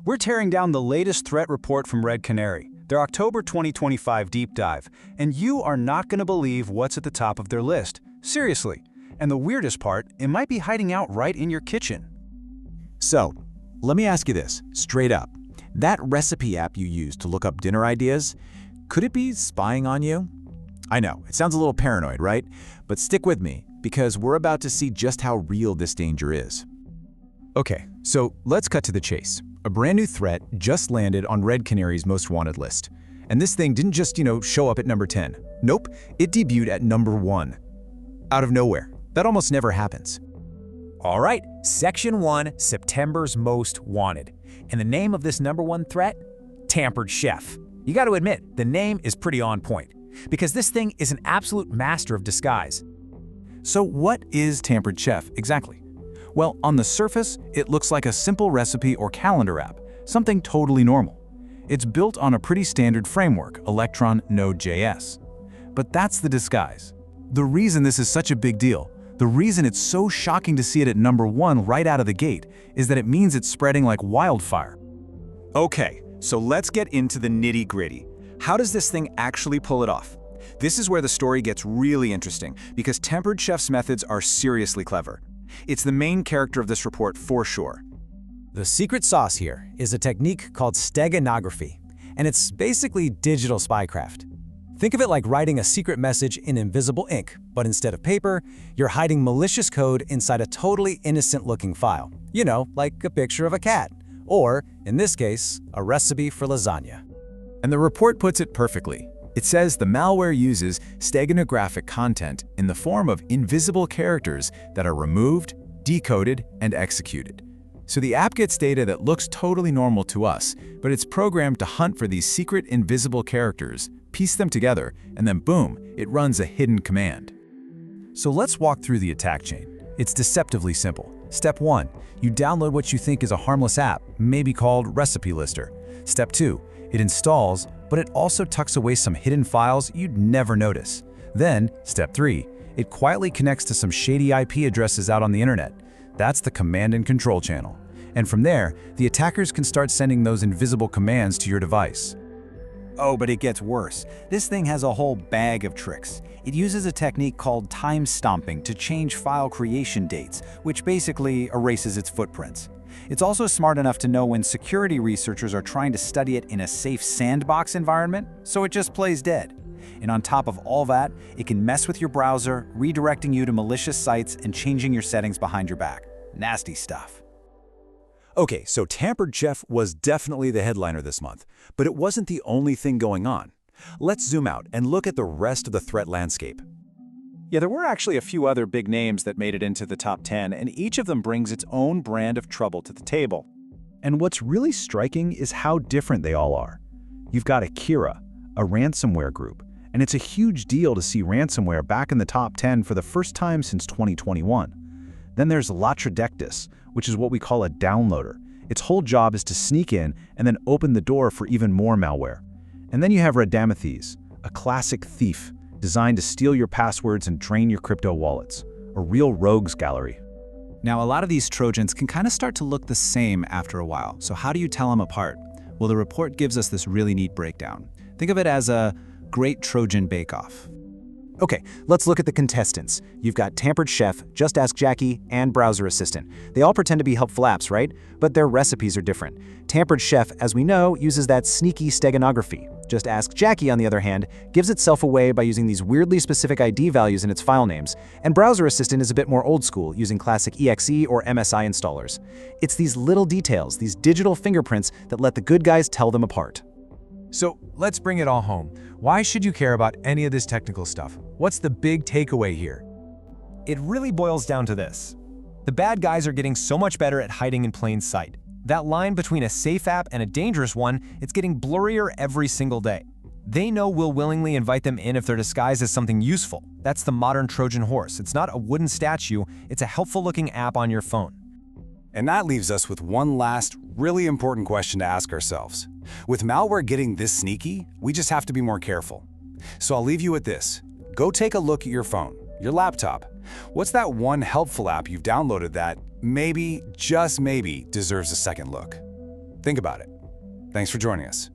We're tearing down the latest threat report from Red Canary, their October 2025 deep dive, and you are not going to believe what's at the top of their list. Seriously. And the weirdest part, it might be hiding out right in your kitchen. So, let me ask you this, straight up. That recipe app you use to look up dinner ideas, could it be spying on you? I know, it sounds a little paranoid, right? But stick with me, because we're about to see just how real this danger is. Okay, so let's cut to the chase. A brand new threat just landed on Red Canary's most wanted list. And this thing didn't just, show up at number 10. Nope, it debuted at number 1. Out of nowhere. That almost never happens. All right, Section 1, September's Most Wanted. And the name of this number 1 threat? Tampered Chef. You got to admit, the name is pretty on point, because this thing is an absolute master of disguise. So what is Tampered Chef exactly? Well, on the surface, it looks like a simple recipe or calendar app, something totally normal. It's built on a pretty standard framework, Electron Node.js. But that's the disguise. The reason this is such a big deal, the reason it's so shocking to see it at number 1 right out of the gate, is that it means it's spreading like wildfire. Okay, so let's get into the nitty-gritty. How does this thing actually pull it off? This is where the story gets really interesting, because Tampered Chef's methods are seriously clever. It's the main character of this report for sure. The secret sauce here is a technique called steganography, and it's basically digital spycraft. Think of it like writing a secret message in invisible ink, but instead of paper, you're hiding malicious code inside a totally innocent-looking file. Like a picture of a cat, or, in this case, a recipe for lasagna. And the report puts it perfectly. It says the malware uses steganographic content in the form of invisible characters that are removed, decoded, and executed. So the app gets data that looks totally normal to us, but it's programmed to hunt for these secret invisible characters, piece them together, and then boom, it runs a hidden command. So let's walk through the attack chain. It's deceptively simple. Step 1, you download what you think is a harmless app, maybe called Recipe Lister. Step 2, it installs, but it also tucks away some hidden files you'd never notice. Then, step 3, it quietly connects to some shady IP addresses out on the internet. That's the command and control channel. And from there, the attackers can start sending those invisible commands to your device. Oh, but it gets worse. This thing has a whole bag of tricks. It uses a technique called time stomping to change file creation dates, which basically erases its footprints. It's also smart enough to know when security researchers are trying to study it in a safe sandbox environment, so it just plays dead. And on top of all that, it can mess with your browser, redirecting you to malicious sites and changing your settings behind your back. Nasty stuff. Okay, so Tampered Chef was definitely the headliner this month, but it wasn't the only thing going on. Let's zoom out and look at the rest of the threat landscape. Yeah, there were actually a few other big names that made it into the top 10, and each of them brings its own brand of trouble to the table. And what's really striking is how different they all are. You've got Akira, a ransomware group, and it's a huge deal to see ransomware back in the top 10 for the first time since 2021. Then there's Latrodectus, which is what we call a downloader. Its whole job is to sneak in and then open the door for even more malware. And then you have Radamathes, a classic thief designed to steal your passwords and drain your crypto wallets, a real rogues gallery. Now, a lot of these Trojans can kind of start to look the same after a while. So how do you tell them apart? Well, the report gives us this really neat breakdown. Think of it as a great Trojan bake-off. Okay, let's look at the contestants. You've got Tampered Chef, Just Ask Jackie, and Browser Assistant. They all pretend to be helpful apps, right? But their recipes are different. Tampered Chef, as we know, uses that sneaky steganography. Just Ask Jackie, on the other hand, gives itself away by using these weirdly specific ID values in its file names. And Browser Assistant is a bit more old school, using classic EXE or MSI installers. It's these little details, these digital fingerprints, that let the good guys tell them apart. So let's bring it all home. Why should you care about any of this technical stuff? What's the big takeaway here? It really boils down to this. The bad guys are getting so much better at hiding in plain sight. That line between a safe app and a dangerous one, it's getting blurrier every single day. They know we'll willingly invite them in if they're disguised as something useful. That's the modern Trojan horse. It's not a wooden statue, it's a helpful-looking app on your phone. And that leaves us with one last, really important question to ask ourselves. With malware getting this sneaky, we just have to be more careful. So I'll leave you with this. Go take a look at your phone, your laptop. What's that one helpful app you've downloaded that maybe, just maybe, deserves a second look? Think about it. Thanks for joining us.